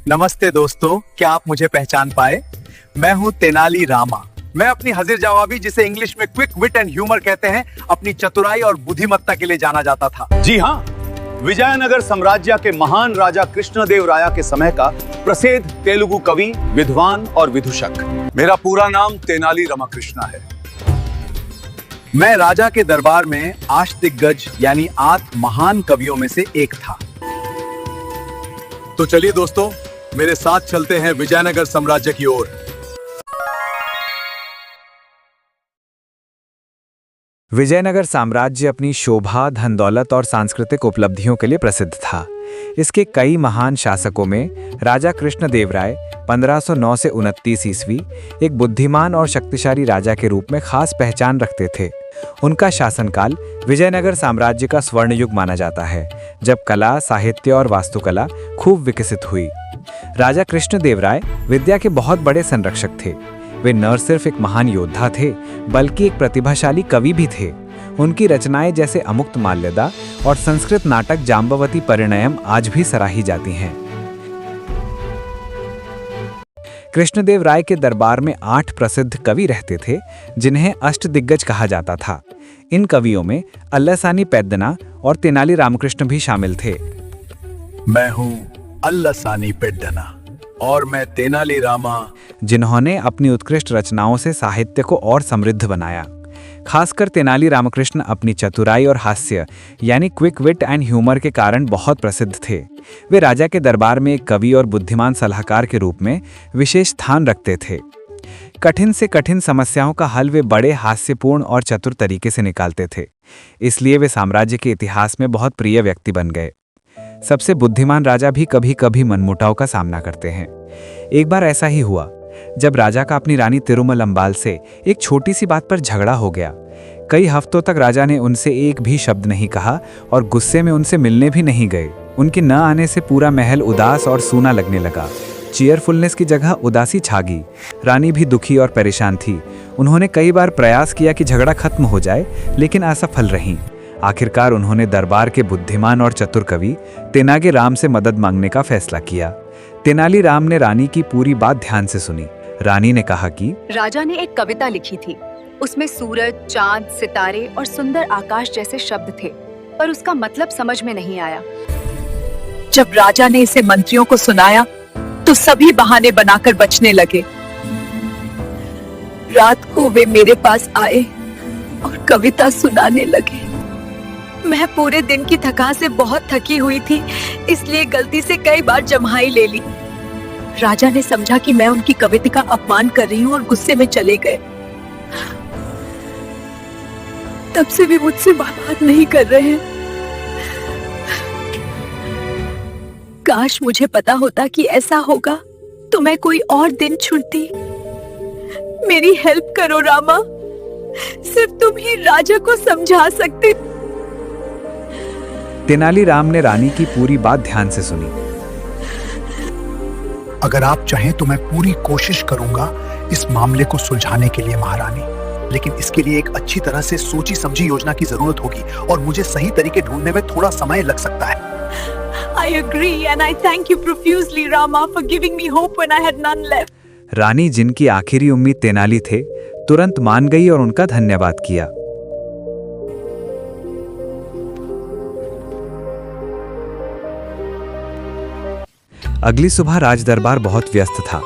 नमस्ते दोस्तों, क्या आप मुझे पहचान पाए? मैं हूं तेनाली रामा। मैं अपनी हाजिर जवाबी, जिसे इंग्लिश में क्विक विट एंड ह्यूमर कहते हैं, अपनी चतुराई और बुद्धिमत्ता के लिए जाना जाता था। जी हाँ, विजयनगर साम्राज्य के महान राजा कृष्णदेवराय के समय का प्रसिद्ध तेलुगु कवि, विद्वान और विदूषक। मेरा पूरा नाम तेनाली रामकृष्ण है। मैं राजा के दरबार में अष्टदिग्गज यानी 8 महान कवियों में से एक था। तो चलिए दोस्तों, मेरे साथ चलते हैं विजयनगर साम्राज्य की ओर। विजयनगर साम्राज्य अपनी शोभा, धन दौलत और सांस्कृतिक उपलब्धियों के लिए प्रसिद्ध था। इसके कई महान शासकों में राजा कृष्णदेवराय 1509 से 29 ईस्वी एक बुद्धिमान और शक्तिशाली राजा के रूप में खास पहचान रखते थे। उनका शासनकाल विजयनगर साम्राज्य का स्वर्ण युग माना जाता है, जब कला, साहित्य और वास्तुकला खूब विकसित हुई। राजा कृष्णदेवराय विद्या के बहुत बड़े संरक्षक थे। वे न सिर्फ एक महान योद्धा थे, बल्कि एक प्रतिभाशाली कवि भी थे। उनकी रचनाएं जैसे अमुक्तमाल्यदा और संस्कृत नाटक जाम्बवती परिणयम आज भी सराही जाती हैं। कृष्णदेव राय के दरबार में 8 प्रसिद्ध कवि रहते थे, जिन्हें अष्टदिग्गज कहा जाता था। इन कवियों में अल्लसानी पेद्दना और तेनाली रामकृष्ण भी शामिल थे। मैं हूँ अल्लसानी पेद्दना और मैं तेनाली रामा, जिन्होंने अपनी उत्कृष्ट रचनाओं से साहित्य को और समृद्ध बनाया। खासकर तेनाली रामकृष्ण अपनी चतुराई और हास्य यानी क्विक विट एंड ह्यूमर के कारण बहुत प्रसिद्ध थे। वे राजा के दरबार में एक कवि और बुद्धिमान सलाहकार के रूप में विशेष स्थान रखते थे। कठिन से कठिन समस्याओं का हल वे बड़े हास्यपूर्ण और चतुर तरीके से निकालते थे। इसलिए वे साम्राज्य के इतिहास में बहुत प्रिय व्यक्ति बन गए। सबसे बुद्धिमान राजा भी कभी कभी मनमुटाव का सामना करते हैं। एक बार ऐसा ही हुआ, जब राजा का अपनी रानी तिरुमल अम्बाल से एक छोटी सी बात पर झगड़ा हो गया। कई हफ्तों तक राजा ने उनसे एक भी शब्द नहीं कहा और गुस्से में उनसे मिलने भी नहीं गए। उनके न आने से पूरा महल उदास और सूना लगने लगा। चीयरफुलनेस की जगह उदासी छा गई। रानी भी दुखी और परेशान थी। उन्होंने कई बार प्रयास किया कि झगड़ा खत्म हो जाए, लेकिन असफल रहीं। आखिरकार उन्होंने दरबार के बुद्धिमान और चतुर कवि तेनाली राम से मदद मांगने का फैसला किया। तेनाली राम ने रानी की पूरी बात ध्यान से सुनी। रानी ने कहा कि राजा ने एक कविता लिखी थी। उसमें सूरज, चांद, सितारे और सुंदर आकाश जैसे शब्द थे, पर उसका मतलब समझ में नहीं आया। जब राजा ने इसे मंत्रियों को सुनाया तो सभी बहाने बनाकर बचने लगे। रात को वे मेरे पास आए और कविता सुनाने लगे। मैं पूरे दिन की थकान से बहुत थकी हुई थी, इसलिए गलती से कई बार जम्हाई ले ली। राजा ने समझा कि मैं उनकी कविता का अपमान कर रही हूँ और गुस्से में चले गए। तब से वे मुझसे बात नहीं कर रहे हैं। काश मुझे पता होता कि ऐसा होगा तो मैं कोई और दिन चुनती। मेरी हेल्प करो रामा, सिर्फ तुम ही राजा को समझा सकते। तेनाली राम ने रानी की पूरी बात ध्यान से सुनी। अगर आप चाहें तो मैं पूरी कोशिश करूंगा इस मामले को सुलझाने के लिए महारानी, लेकिन इसके लिए एक अच्छी तरह से सोची समझी योजना की जरूरत होगी और मुझे सही तरीके ढूंढने में थोड़ा समय लग सकता है। I agree and I thank you profusely, Rama, for giving me hope when I had none left. रानी, जिनकी आखिरी उम्मीद तेनाली थे, तुरंत मान गई और उनका धन्यवाद किया। अगली सुबह राजदरबार बहुत व्यस्त था।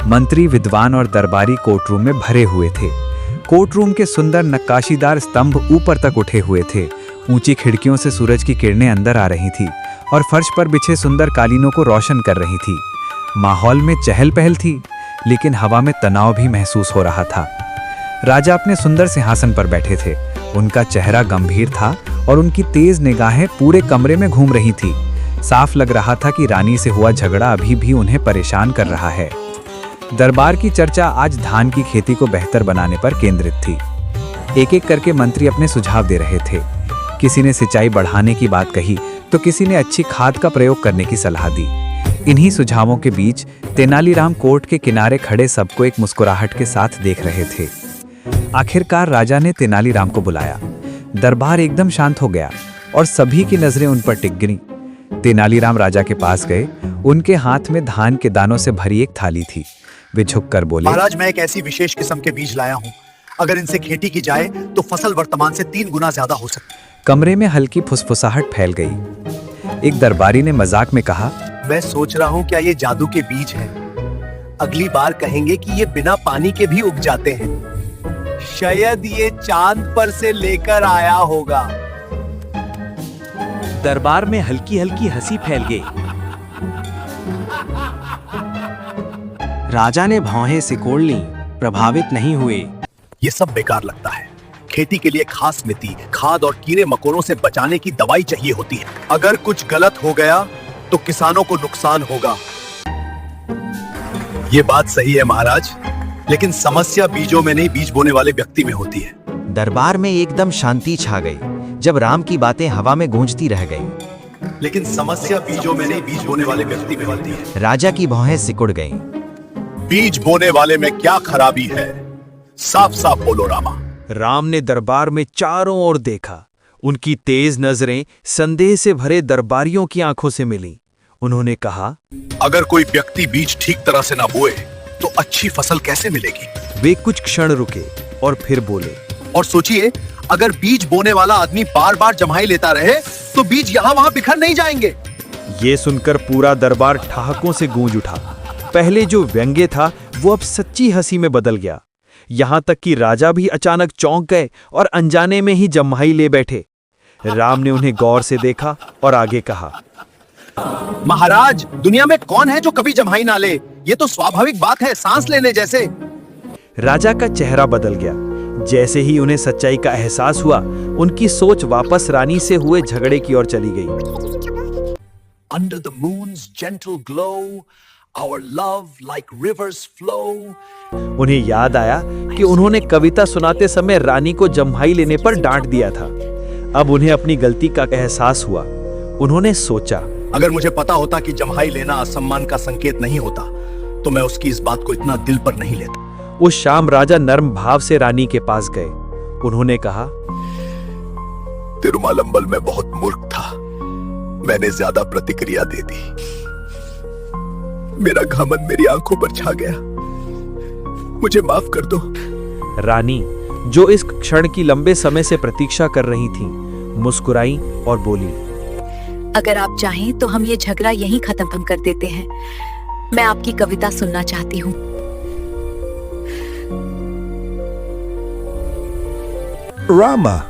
मंत्री, विद्वान और दरबारी कोर्टरूम में भरे हुए थे। कोर्टरूम के सुंदर नक्काशीदार स्तंभ ऊपर तक उठे हुए थे। ऊंची खिड़कियों से सूरज की किरणें अंदर आ रही थी और फर्श पर बिछे सुंदर कालीनों को रोशन कर रही थी। माहौल में चहल पहल थी, लेकिन हवा में तनाव भी महसूस हो रहा था। राजा अपने सुंदर सिंहासन पर बैठे थे। उनका चेहरा गंभीर था और उनकी तेज निगाहें पूरे कमरे में घूम रही थी। साफ लग रहा था कि रानी से हुआ झगड़ा अभी भी उन्हें परेशान कर रहा है। दरबार की चर्चा आज धान की खेती को बेहतर बनाने पर केंद्रित थी। एक एक करके मंत्री अपने सुझाव दे रहे थे। किसी ने सिंचाई बढ़ाने की बात कही तो किसी ने अच्छी खाद का प्रयोग करने की सलाह दी। इन्हीं सुझावों के बीच तेनालीराम कोर्ट के किनारे खड़े सबको एक मुस्कुराहट के साथ देख रहे थे। आखिरकार राजा ने तेनालीराम को बुलाया। दरबार एकदम शांत हो गया और सभी की नजरें उन पर टिक गईं। तेनालीराम राजा के पास गए। उनके हाथ में धान के दानों से भरी एक थाली थी। वे झुककर बोले, महाराज, मैं एक ऐसी विशेष किस्म के बीज लाया हूँ। अगर इनसे खेती की जाए तो फसल वर्तमान से 3 गुना ज्यादा हो सकती है। कमरे में हल्की फुसफुसाहट फैल गई। एक दरबारी ने मजाक में कहा, मैं सोच रहा हूँ क्या ये जादू के बीज हैं? अगली बार कहेंगे कि ये बिना पानी के भी उग जाते हैं। शायद ये चांद पर से लेकर आया होगा। दरबार में हल्की हल्की हंसी फैल गई। राजा ने भौहें सिकोड़ ली, प्रभावित नहीं हुए। ये सब बेकार लगता है। खेती के लिए खास मिट्टी, खाद और कीड़े मकोड़ों से बचाने की दवाई चाहिए होती है। अगर कुछ गलत हो गया तो किसानों को नुकसान होगा। ये बात सही है महाराज, लेकिन समस्या बीजों में नहीं, बीज बोने वाले व्यक्ति में होती है। दरबार में एकदम शांति छा गई जब राम की बातें हवा में गूंजती रह गईं। लेकिन समस्या बीजों में नहीं, बीज बोने वाले व्यक्ति में होती है। राजा की भौहें सिकुड़ गईं। बीज बोने वाले में क्या खराबी है? साफ साफ बोलो रामा। राम ने दरबार में चारों ओर देखा। उनकी तेज नजरें संदेह से भरे दरबारियों की आंखों से मिली। उन्होंने कहा, अगर कोई व्यक्ति बीज ठीक तरह से ना बोए तो अच्छी फसल कैसे मिलेगी? वे कुछ क्षण रुके और फिर बोले, और सोचिए, अगर बीज बोने वाला आदमी बार बार जमाई लेता रहे तो बीज यहाँ वहां बिखर नहीं जाएंगे। ये सुनकर पूरा दरबार ठहाकों से गूंज उठा। पहले जो व्यंग्य था वो अब सच्ची हंसी में बदल गया। यहां तक कि राजा भी अचानक चौंक गए और अनजाने में ही जम्हाई ले बैठे। राम ने उन्हें गौर से देखा और आगे कहा, महाराज, दुनिया में कौन है जो कभी जम्हाई ना ले? ये तो स्वाभाविक बात है, सांस लेने जैसे। राजा का चेहरा बदल गया। जैसे ही उन्हें सच्चाई का एहसास हुआ, उनकी सोच वापस रानी से हुए झगड़े की ओर चली गई। Under the moon's gentle glow, our love like rivers flow. उन्हें याद आया कि उन्होंने कविता सुनाते समय रानी को जम्हाई लेने पर डांट दिया था। अब उन्हें अपनी गलती का एहसास हुआ। उन्होंने सोचा, अगर मुझे पता होता कि जम्हाई लेना असम्मान का संकेत नहीं होता तो मैं उसकी इस बात को इतना दिल पर नहीं लेता। उस शाम राजा नर्म भाव से रानी के पास गए। उन्होंने कहा, तिरुमालंबल में बहुत मूर्ख था। मैंने ज्यादा प्रतिक्रिया दे दी। मेरा घमंड मेरी आंखों पर छा गया। मुझे माफ कर दो। रानी, जो इस क्षण की लंबे समय से प्रतीक्षा कर रही थी, मुस्कुराई और बोली, अगर आप चाहें तो हम ये झगड़ा यहीं खत्म कर देते हैं। मैं आपकी कविता सुनना चाहती हूँ। रामा,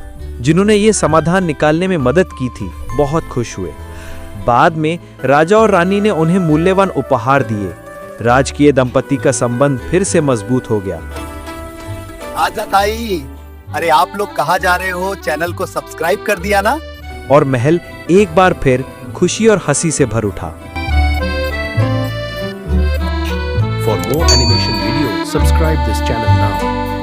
जिन्होंने ये समाधान निकालने में मदद की थी, बहुत खुश हुए। बाद में राजा और रानी ने उन्हें मूल्यवान उपहार दिए। राजकीय दंपति का संबंध फिर से मजबूत हो गया। आजा ताई, अरे आप लोग कहाँ जा रहे हो? चैनल को सब्सक्राइब कर दिया ना? और महल एक बार फिर खुशी और हंसी से भर उठा। For more animation videos, subscribe this channel now.